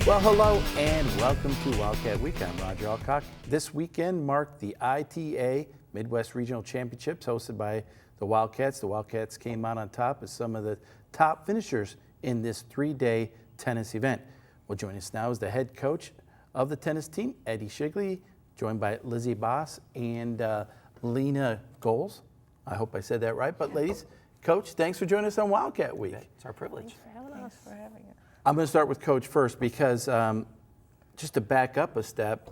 Well, hello and welcome to Wildcat Week. I'm Roger Alcock. This weekend marked the ITA Midwest Regional Championships hosted by the Wildcats. The Wildcats came out on top as some of the top finishers in this three-day tennis event. Well, joining us now is the head coach of the tennis team, Eddie Shigley, joined by Lizzie Bauss and Lena Golz. I hope I said that right. But ladies, Coach, thanks for joining us on Wildcat Week. It's our privilege. Thanks for having us. I'm going to start with Coach first because just to back up a step,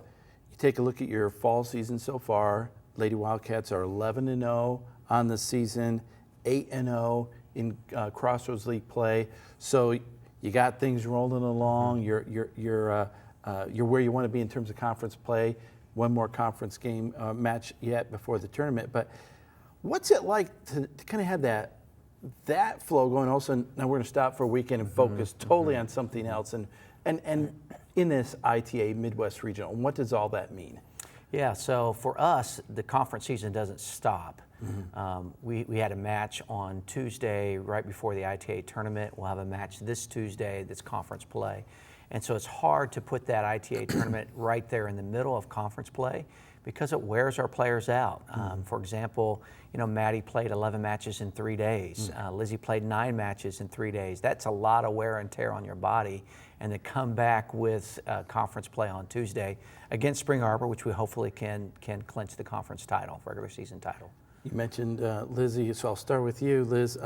you take a look at your fall season so far. Lady Wildcats are 11-0 on the season, 8-0 in Crossroads League play. So you got things rolling along. You're where you want to be in terms of conference play. One more conference game match yet before the tournament. But what's it like to kind of have that flow going? Also, now we're going to stop for a weekend and focus totally on something else. And in this ITA Midwest Regional, what does all that mean? Yeah, so for us, the conference season doesn't stop. We had a match on Tuesday right before the ITA tournament. We'll have a match this Tuesday that's conference play. And so it's hard to put that ITA tournament right there in the middle of conference play because it wears our players out. For example, Maddie played 11 matches in 3 days. Lizzie played 9 matches in 3 days. That's a lot of wear and tear on your body. And to come back with conference play on Tuesday against Spring Arbor, which we hopefully can clinch the conference title, regular season title. You mentioned Lizzie, so I'll start with you, Liz.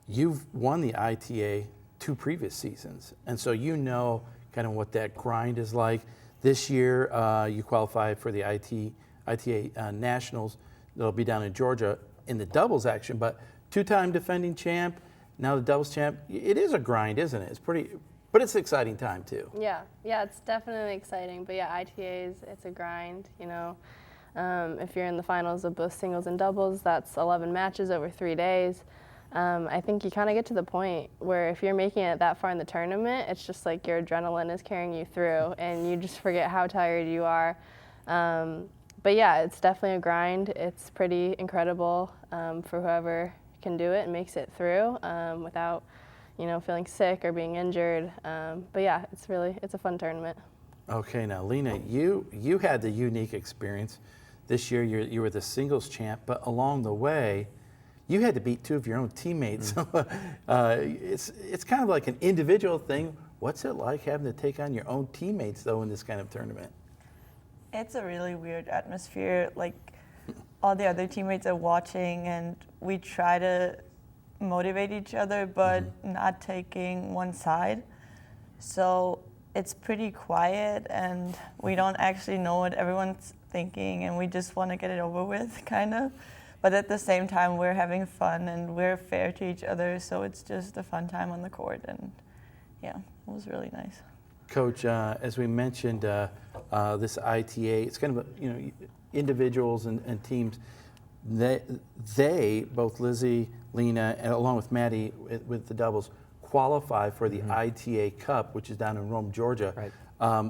You've won the ITA 2 previous seasons, and so you know kind of what that grind is like. This year, you qualified for the ITA Nationals. That'll be down in Georgia in the doubles action, but 2-time defending champ, now the doubles champ. It is a grind, isn't it? It's pretty, but it's an exciting time too. Yeah, it's definitely exciting. But yeah, ITAs, it's a grind. If you're in the finals of both singles and doubles, that's 11 matches over 3 days. I think you kind of get to the point where if you're making it that far in the tournament, it's just like your adrenaline is carrying you through and you just forget how tired you are. But yeah, it's definitely a grind. It's pretty incredible for whoever can do it and makes it through without, feeling sick or being injured. But yeah, it's a fun tournament. Okay, now Lena, you had the unique experience. This year you were the singles champ, but along the way, you had to beat 2 of your own teammates. It's kind of like an individual thing. What's it like having to take on your own teammates, though, in this kind of tournament? It's a really weird atmosphere. Like, all the other teammates are watching, and we try to motivate each other, but not taking one side. So it's pretty quiet, and we don't actually know what everyone's thinking, and we just want to get it over with, kind of. But at the same time, we're having fun and we're fair to each other, so it's just a fun time on the court, and yeah, it was really nice. Coach, as we mentioned, this ITA, it's kind of individuals and teams. They both Lizzie, Lena, and along with Maddie with the doubles, qualify for the ITA Cup, which is down in Rome, Georgia. Right.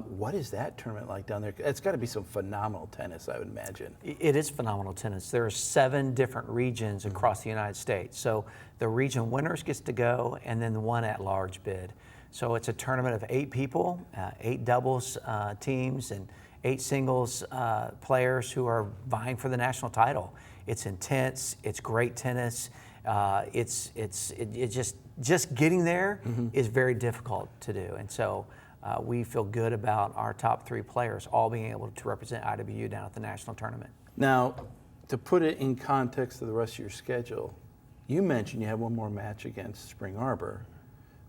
What is that tournament like down there? It's got to be some phenomenal tennis, I would imagine. It is phenomenal tennis. There are 7 different regions across the United States. So the region winners gets to go, and then the one at-large bid. So it's a tournament of 8 people, 8 doubles teams, and 8 singles players who are vying for the national title. It's intense. It's great tennis. It's just getting there is very difficult to do, and so. We feel good about our top 3 players all being able to represent IWU down at the national tournament. Now, to put it in context of the rest of your schedule, you mentioned you have one more match against Spring Arbor,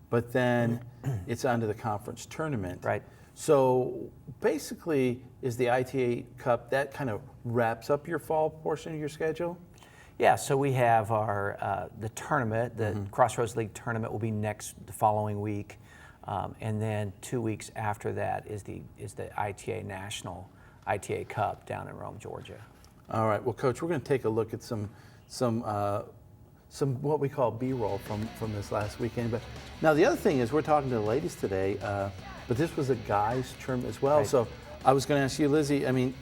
but then it's on to the conference tournament. Right. So basically, is the ITA Cup, that kind of wraps up your fall portion of your schedule? Yeah, so we have our the tournament, the Crossroads League tournament will be the following week. And then 2 weeks after that is the ITA National ITA Cup down in Rome, Georgia. All right. Well, Coach, we're going to take a look at some what we call B-roll from this last weekend. But now the other thing is we're talking to the ladies today, but this was a guys' tournament as well. Right. So I was going to ask you, Lizzie. I mean,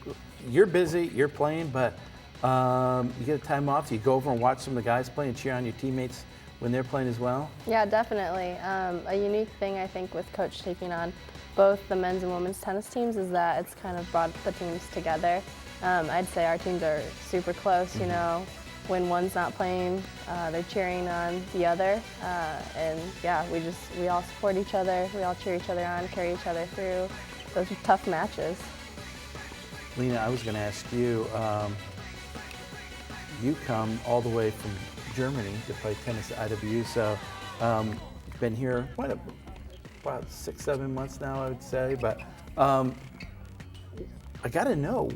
you're busy, you're playing, but you get a time off. Do you go over and watch some of the guys play and cheer on your teammates when they're playing as well? Yeah, definitely. A unique thing I think with Coach taking on both the men's and women's tennis teams is that it's kind of brought the teams together. I'd say our teams are super close, you know. When one's not playing, they're cheering on the other. And yeah, we all support each other, we all cheer each other on, carry each other through those tough matches. Lena, I was going to ask you, you come all the way from Germany to play tennis at IWU, so been here, about 6-7 months now, I would say, but I got to know,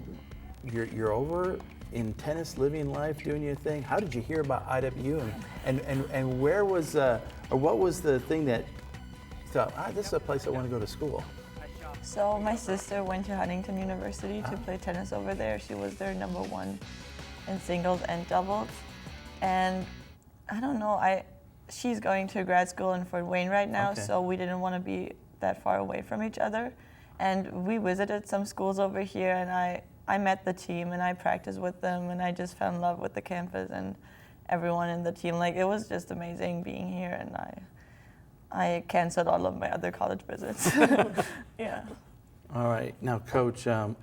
you're over in tennis, living life, doing your thing. How did you hear about IWU, and where was, or what was the thing that you thought, this is a place I want to go to school? So my sister went to Huntington University to play tennis over there. She was their #1 in singles and doubles. And I don't know, she's going to grad school in Fort Wayne right now, so we didn't want to be that far away from each other. And we visited some schools over here, and I met the team and I practiced with them, and I just fell in love with the campus and everyone in the team. Like, it was just amazing being here, and I canceled all of my other college visits. Yeah. All right, now Coach, I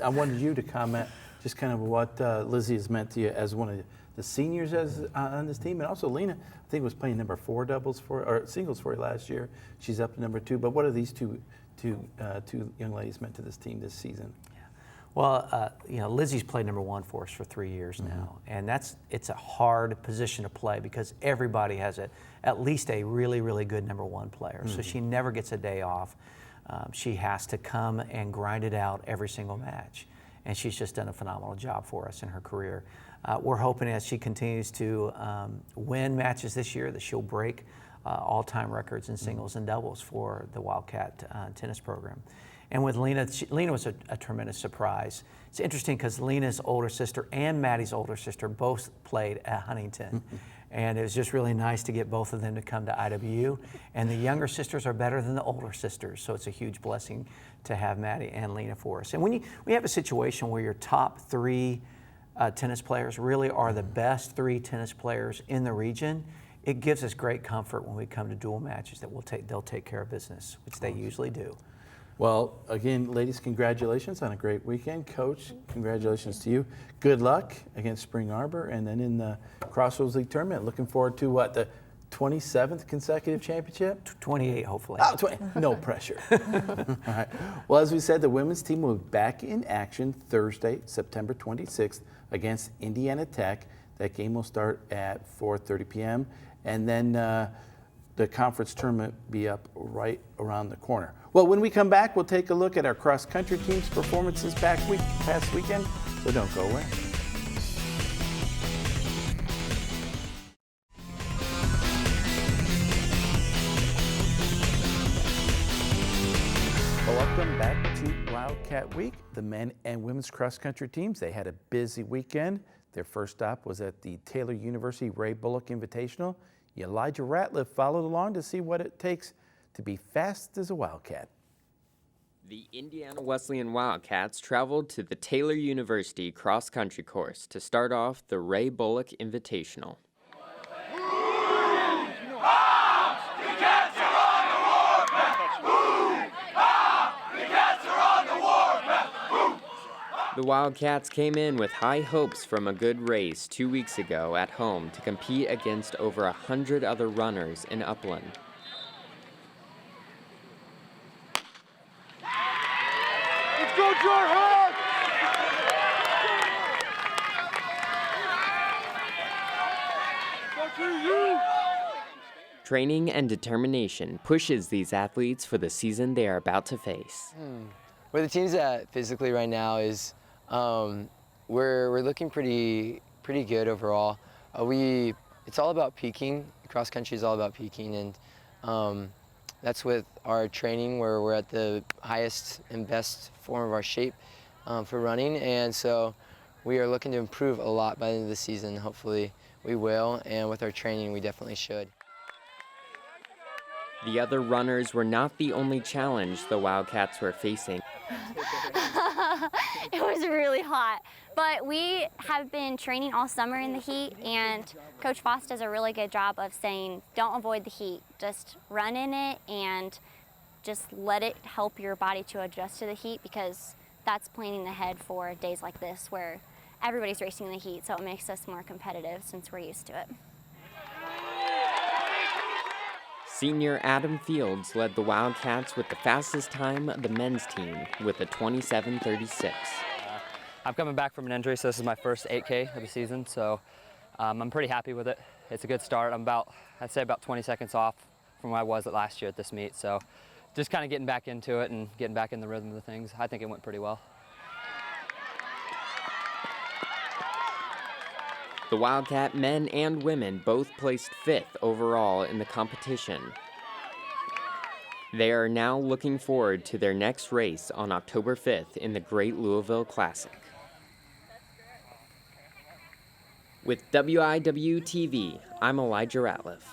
wanted you to comment just kind of what Lizzie has meant to you as one of the seniors on this team, and also Lena, I think, was playing #4 doubles or singles for you last year. She's up to #2, but what are these two young ladies meant to this team this season? Well, you know, Lizzie's played #1 for us for 3 years now, and it's a hard position to play because everybody has at least a really, really good #1 player. So she never gets a day off. She has to come and grind it out every single match, and she's just done a phenomenal job for us in her career. We're hoping as she continues to win matches this year that she'll break all-time records in singles and doubles for the Wildcat tennis program. And with Lena, Lena was a tremendous surprise. It's interesting because Lena's older sister and Maddie's older sister both played at Huntington. And it was just really nice to get both of them to come to IWU. And the younger sisters are better than the older sisters, so it's a huge blessing to have Maddie and Lena for us. And when we have a situation where your top 3 tennis players really are the best 3 tennis players in the region, it gives us great comfort when we come to dual matches that they'll take care of business, which they usually do. Well, again, ladies, congratulations on a great weekend. Coach, congratulations to you. Good luck against Spring Arbor, and then in the Crossroads League tournament. Looking forward to what, the 27th consecutive championship? 28, hopefully. Oh, 20. No pressure. All right. Well, as we said, the women's team will be back in action Thursday, September 26th against Indiana Tech. That game will start at 4:30 p.m. And then the conference tournament be up right around the corner. Well, when we come back, we'll take a look at our cross-country team's performances past weekend, so don't go away. Well, welcome back to Wildcat Week. The men and women's cross-country teams, they had a busy weekend. Their first stop was at the Taylor University Ray Bullock Invitational. Elijah Ratliff followed along to see what it takes to be fast as a Wildcat. The Indiana Wesleyan Wildcats traveled to the Taylor University cross-country course to start off the Ray Bullock Invitational. The Wildcats came in with high hopes from a good race 2 weeks ago at home to compete against over 100 other runners in Upland. Let's go, Jorge! Training and determination pushes these athletes for the season they are about to face. Where the team's at physically right now is we're looking pretty good overall. It's all about peaking. Cross country is all about peaking, and that's with our training where we're at the highest and best form of our shape for running, and so we are looking to improve a lot by the end of the season. Hopefully we will, and with our training we definitely should. The other runners were not the only challenge the Wildcats were facing. It was really hot, but we have been training all summer in the heat, and Coach Foss does a really good job of saying don't avoid the heat, just run in it and just let it help your body to adjust to the heat, because that's planning ahead for days like this where everybody's racing in the heat, so it makes us more competitive since we're used to it. Senior Adam Fields led the Wildcats with the fastest time of the men's team with a 27:36. I'm coming back from an injury, so this is my first 8K of the season, so I'm pretty happy with it. It's a good start. I'd say about 20 seconds off from where I was last year at this meet, so just kind of getting back into it and getting back in the rhythm of the things. I think it went pretty well. The Wildcat men and women both placed 5th overall in the competition. They are now looking forward to their next race on October 5th in the Great Louisville Classic. With WIW-TV, I'm Elijah Ratliff.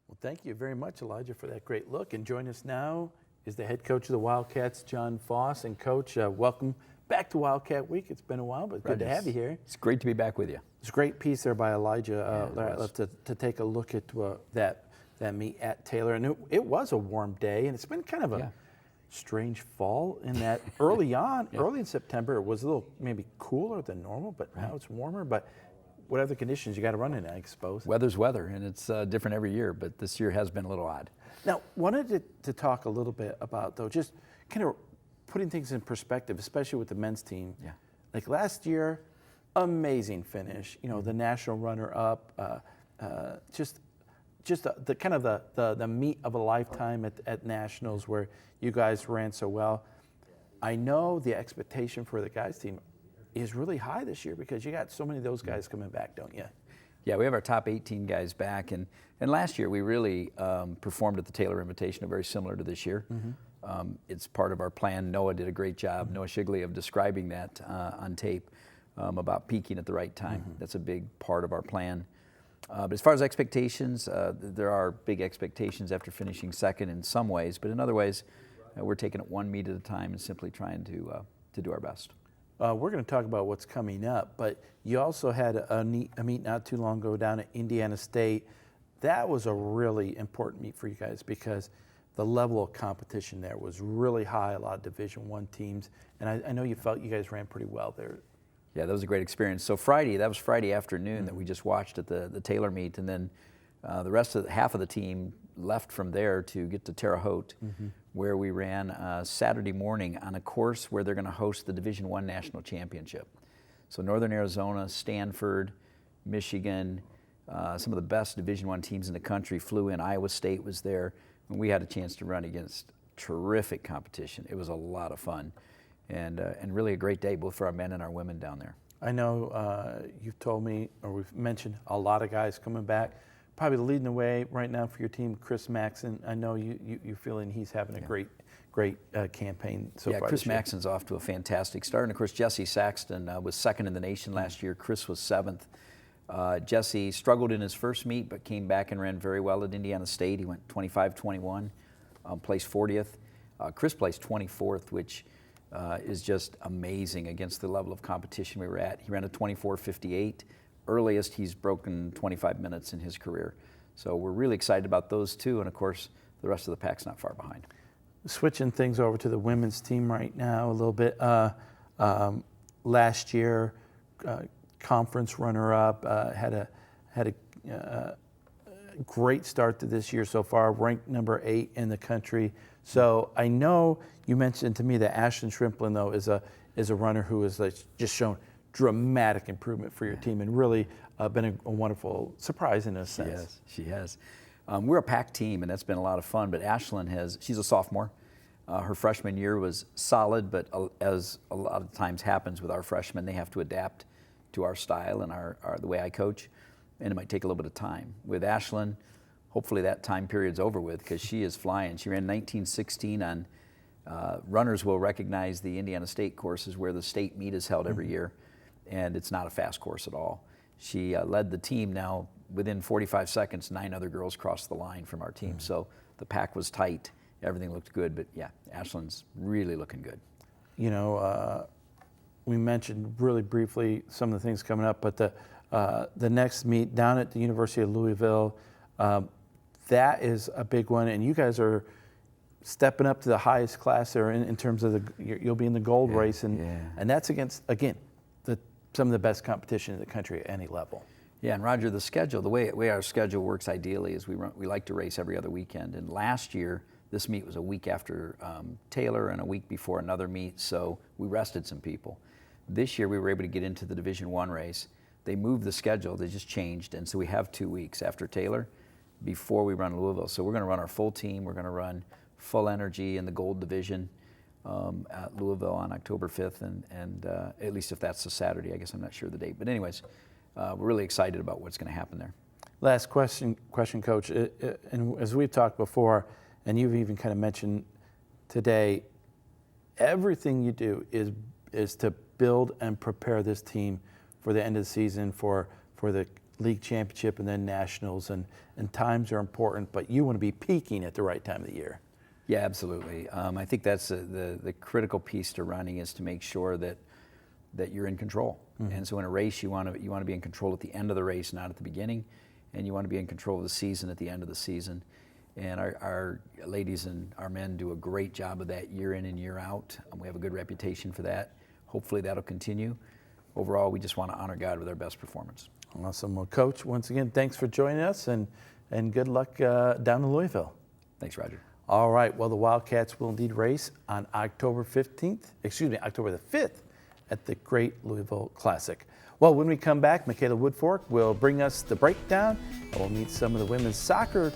Well, thank you very much, Elijah, for that great look. And join us now is the head coach of the Wildcats, John Foss. And Coach, welcome back to Wildcat Week. It's been a while, but good to have you here. It's great to be back with you. It's a great piece there by Elijah Ratliff to take a look at that meet at Taylor. And it was a warm day, and it's been kind of a strange fall in that early in September, it was a little maybe cooler than normal, but now it's warmer. But whatever the conditions, you got to run in it, I suppose. Weather's weather, and it's different every year, but this year has been a little odd. Now, wanted to talk a little bit about, though, just kind of putting things in perspective, especially with the men's team. Yeah. Like last year, amazing finish. You know, the national runner-up, just the kind of the meet of a lifetime at nationals where you guys ran so well. I know the expectation for the guys team is really high this year because you got so many of those guys coming back, don't you? Yeah, we have our top 18 guys back, and last year we really performed at the Taylor Invitational very similar to this year. It's part of our plan. Noah did a great job, Noah Shigley, of describing that on tape about peaking at the right time. That's a big part of our plan. But as far as expectations, there are big expectations after finishing second in some ways, but in other ways, we're taking it one meet at a time and simply trying to do our best. We're going to talk about what's coming up, but you also had a meet not too long ago down at Indiana State. That was a really important meet for you guys because the level of competition there was really high, a lot of Division I teams, and I know you felt you guys ran pretty well there. Yeah, that was a great experience. So that was Friday afternoon that we just watched at the Taylor meet, and then the rest of half of the team left from there to get to Terre Haute, where we ran Saturday morning on a course where they're going to host the Division I National Championship. So Northern Arizona, Stanford, Michigan, some of the best Division I teams in the country flew in. Iowa State was there, and we had a chance to run against terrific competition. It was a lot of fun. And really a great day, both for our men and our women down there. I know you've told me, or we've mentioned a lot of guys coming back. Probably leading the way right now for your team, Chris Maxon. I know you're feeling he's having a great campaign so far. Yeah, Chris Maxon's off to a fantastic start. And of course, Jesse Saxton was second in the nation last year. Chris was 7th. Jesse struggled in his first meet, but came back and ran very well at Indiana State. He went 25-21, placed 40th. Chris placed 24th, which is just amazing against the level of competition we were at. He ran a 24:58, earliest he's broken 25 minutes in his career. So we're really excited about those two, and of course, the rest of the pack's not far behind. Switching things over to the women's team right now a little bit. Last year, conference runner-up, had a great start to this year so far, ranked number 8 in the country. So I know you mentioned to me that Ashlyn Shrimplin, though, is a runner who has just shown dramatic improvement for your team and really been a wonderful surprise in a sense. She has. We're a packed team, and that's been a lot of fun, but Ashlyn she's a sophomore. Her freshman year was solid, but as a lot of times happens with our freshmen, they have to adapt to our style and the way I coach, and it might take a little bit of time. With Ashlyn, hopefully that time period's over with because she is flying. She ran 19:16 on, runners will recognize the Indiana State courses where the state meet is held every year, and it's not a fast course at all. She led the team. Now, within 45 seconds, 9 other girls crossed the line from our team. So the pack was tight. Everything looked good, but yeah, Ashlyn's really looking good. You know, we mentioned really briefly some of the things coming up, but the next meet down at the University of Louisville, that is a big one, and you guys are stepping up to the highest class there in terms of you'll be in the gold race, and that's against, again, some of the best competition in the country at any level. Yeah, and Roger, the schedule, the way our schedule works ideally is we like to race every other weekend. And last year, this meet was a week after Taylor and a week before another meet, so we rested some people. This year, we were able to get into the Division I race. They moved the schedule, they just changed, and so we have 2 weeks after Taylor before we run Louisville. So we're going to run our full team. We're going to run full energy in the gold division at Louisville on October 5th, and at least if that's a Saturday, I guess I'm not sure of the date. But anyways, we're really excited about what's going to happen there. Last question, Coach. And as we've talked before, and you've even kind of mentioned today, everything you do is to build and prepare this team for the end of the season, for the league championship and then nationals. And times are important, but you want to be peaking at the right time of the year. Yeah, absolutely. I think that's the critical piece to running is to make sure that you're in control. Mm-hmm. And so in a race, you want to be in control at the end of the race, not at the beginning, and you want to be in control of the season at the end of the season. And our ladies and our men do a great job of that year in and year out. We have a good reputation for that. Hopefully that'll continue. Overall, we just want to honor God with our best performance. Awesome. Well, Coach, once again, thanks for joining us, and good luck down in Louisville. Thanks, Roger. All right. Well, the Wildcats will indeed race on October the 5th at the Great Louisville Classic. Well, when we come back, Mikala Woodfork will bring us the breakdown, and we'll meet some of the women's soccer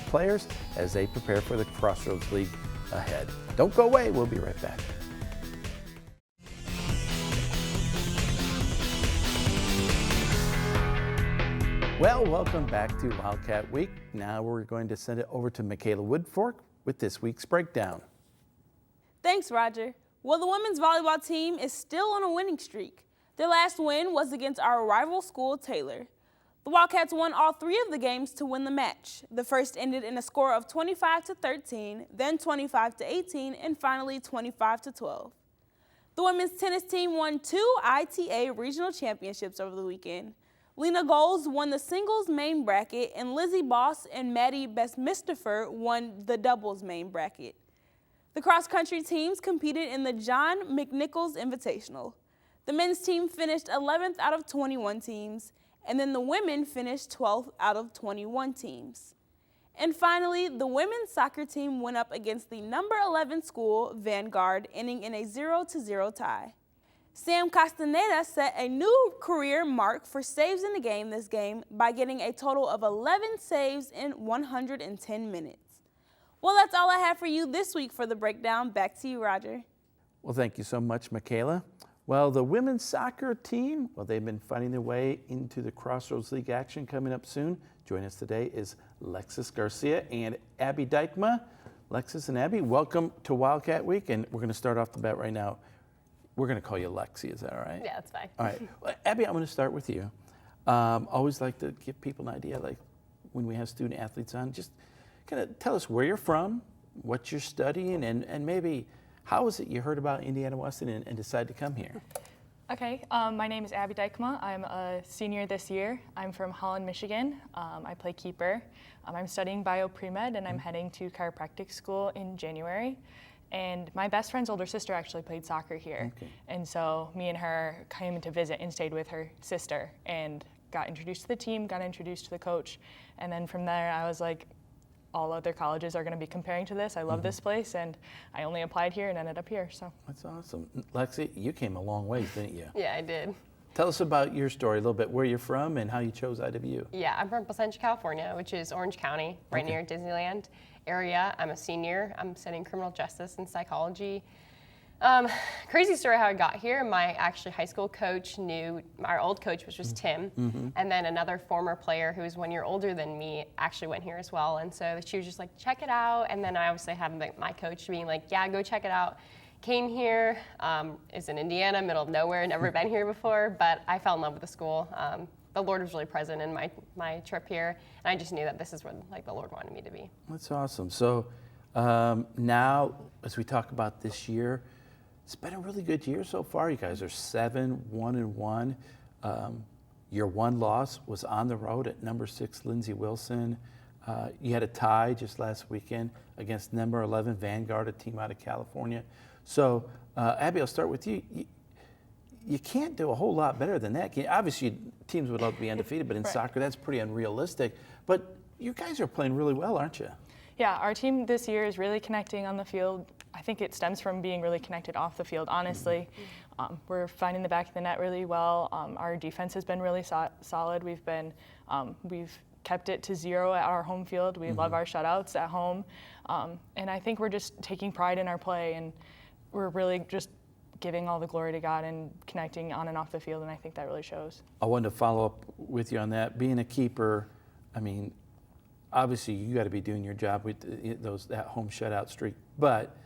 players as they prepare for the Crossroads League ahead. Don't go away. We'll be right back. Well, welcome back to Wildcat Week. Now we're going to send it over to Mikala Woodfork with this week's breakdown. Thanks, Roger. Well, the women's volleyball team is still on a winning streak. Their last win was against our rival school, Taylor. The Wildcats won all 3 of the games to win the match. The first ended in a score of 25-13, then 25-18, and finally 25-12. The women's tennis team won 2 ITA regional championships over the weekend. Lena Golz won the singles main bracket, and Lizzie Bauss and Maddie Bestmistifer won the doubles main bracket. The cross-country teams competed in the John McNichols Invitational. The men's team finished 11th out of 21 teams, and then the women finished 12th out of 21 teams. And finally, the women's soccer team went up against the number 11 school, Vanguard, ending in a 0-0 tie. Sam Castaneda set a new career mark for saves in the game this game by getting a total of 11 saves in 110 minutes. Well, that's all I have for you this week for the breakdown. Back to you, Roger. Well, thank you so much, Mikala. Well, the women's soccer team, well, they've been fighting their way into the Crossroads League action coming up soon. Joining us today is Lexis Garcia and Abby Dykema. Lexis and Abby, welcome to Wildcat Week, and we're going to start off the bat right now. We're going to call you Lexi, is that all right? Yeah, that's fine. All right. Well, Abby, I'm going to start with you. Always like to give people an idea, like when we have student athletes on, just kind of tell us where you're from, what you're studying, and maybe how is it you heard about Indiana Wesleyan and decided to come here? Okay, my name is Abby Dykema. I'm a senior this year. I'm from Holland, Michigan. I play keeper. I'm studying bio-pre-med, and I'm heading to chiropractic school in January. And my best friend's older sister actually played soccer here. Okay. And so me and her came to visit and stayed with her sister and got introduced to the team, got introduced to the coach. And then from there, I was like, all other colleges are going to be comparing to this. I love this place, and I only applied here and ended up here. So that's awesome. Lexi, you came a long ways, didn't you? Yeah, I did. Tell us about your story a little bit, where you're from and how you chose IW. Yeah, I'm from Placentia, California, which is Orange County, right near Disneyland area. I'm a senior. I'm studying criminal justice and psychology. Crazy story how I got here. My high school coach knew, our old coach, which was Tim, and then another former player who was 1 year older than me actually went here as well. And so she was just like, check it out. And then I obviously had my coach being like, yeah, go check it out. Came here, is in Indiana, middle of nowhere, never been here before, but I fell in love with the school. The Lord was really present in my trip here, and I just knew that this is where the Lord wanted me to be. That's awesome. So now, as we talk about this year, it's been a really good year so far. You guys are 7-1-1. Your one loss was on the road at number 6 Lindsey Wilson. You had a tie just last weekend against number 11 Vanguard, a team out of California. So, Abby, I'll start with you. You can't do a whole lot better than that. Obviously, teams would love to be undefeated, but in soccer, that's pretty unrealistic. But you guys are playing really well, aren't you? Yeah, our team this year is really connecting on the field. I think it stems from being really connected off the field, honestly. We're finding the back of the net really well. Our defense has been really solid. We've kept it to 0 at our home field. We love our shutouts at home. And I think we're just taking pride in our play, and we're really just giving all the glory to God and connecting on and off the field, and I think that really shows. I wanted to follow up with you on that. Being a keeper, I mean, obviously you got to be doing your job with that home shutout streak, but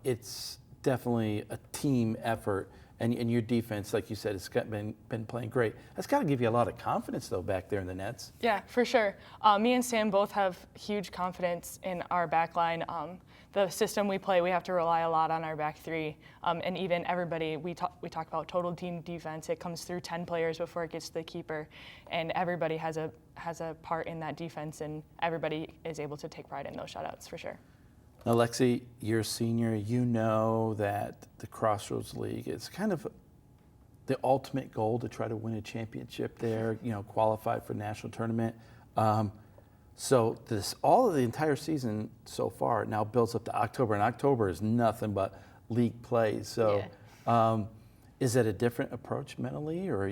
it's definitely a team effort, and your defense, like you said, has been playing great. That's got to give you a lot of confidence, though, back there in the nets. Yeah, for sure. Me and Sam both have huge confidence in our back line. The system we play, we have to rely a lot on our back three, and even everybody. We talk about total team defense. It comes through 10 players before it gets to the keeper, and everybody has a part in that defense, and everybody is able to take pride in those shutouts for sure. Now, Lexi, you're a senior. You know that the Crossroads League is kind of the ultimate goal to try to win a championship there. Qualify for national tournament. So all of the entire season so far now builds up to October, and October is nothing but league play. So, is it a different approach mentally, or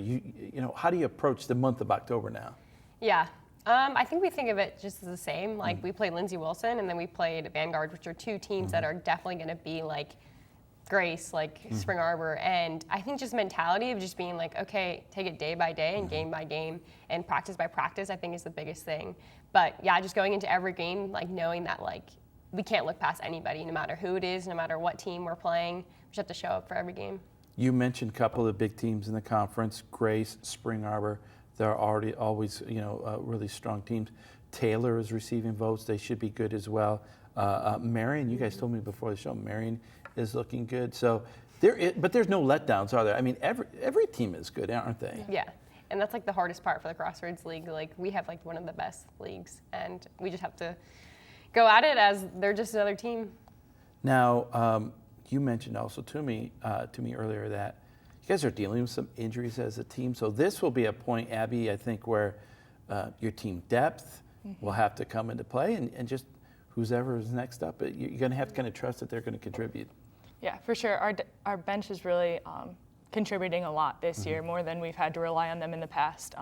how do you approach the month of October now? Yeah, I think we think of it just as the same. Like we played Lindsey Wilson, and then we played Vanguard, which are two teams that are definitely going to be like Grace, like Spring Arbor, and I think just mentality of just being like, okay, take it day by day and game by game and practice by practice, I think is the biggest thing. But yeah, just going into every game, like knowing that like we can't look past anybody, no matter who it is, no matter what team we're playing. We just have to show up for every game. You mentioned a couple of the big teams in the conference, Grace, Spring Arbor. They're always really strong teams. Taylor is receiving votes. They should be good as well. Marion, you guys told me before the show, Marion is looking good. So but there's no letdowns, are there? I mean, every team is good, aren't they? Yeah, and that's like the hardest part for the Crossroads League. Like we have like one of the best leagues, and we just have to go at it as they're just another team. Now, you mentioned also to me earlier that you guys are dealing with some injuries as a team. So this will be a point, Abby, I think, where your team depth will have to come into play, and just whoever is next up, you're going to have to kind of trust that they're going to contribute. Yeah, for sure. Our bench is really contributing a lot this year, more than we've had to rely on them in the past.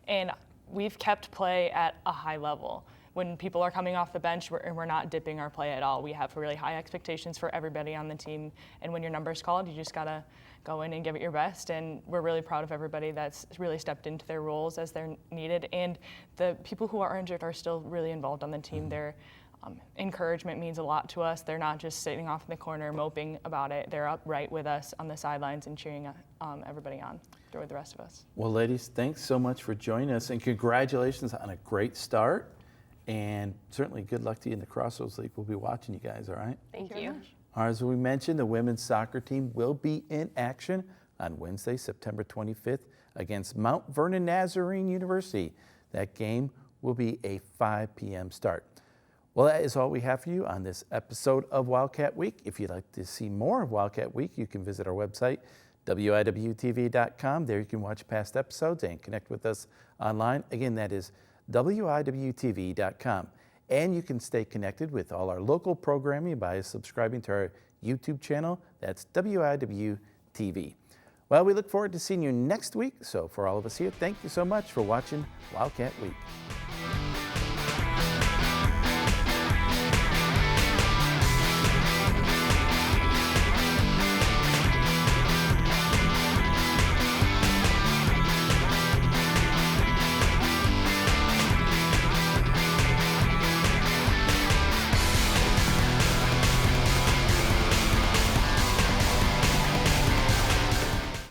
And we've kept play at a high level. When people are coming off the bench, we're not dipping our play at all. We have really high expectations for everybody on the team. And when your number's called, you just got to go in and give it your best. And we're really proud of everybody that's really stepped into their roles as they're needed. And the people who are injured are still really involved on the team. Their encouragement means a lot to us. They're not just sitting off in the corner moping about it. They're up right with us on the sidelines and cheering everybody on with the rest of us. Well, ladies, thanks so much for joining us, and congratulations on a great start. And certainly good luck to you in the Crossroads League. We'll be watching you guys, all right? Thank you. All right, as we mentioned, the women's soccer team will be in action on Wednesday, September 25th against Mount Vernon Nazarene University. That game will be a 5 p.m. start. Well, that is all we have for you on this episode of Wildcat Week. If you'd like to see more of Wildcat Week, you can visit our website, wiwtv.com. There you can watch past episodes and connect with us online. Again, that is wiwtv.com. And you can stay connected with all our local programming by subscribing to our YouTube channel. That's WIWTV. Well, we look forward to seeing you next week. So for all of us here, thank you so much for watching Wildcat Week.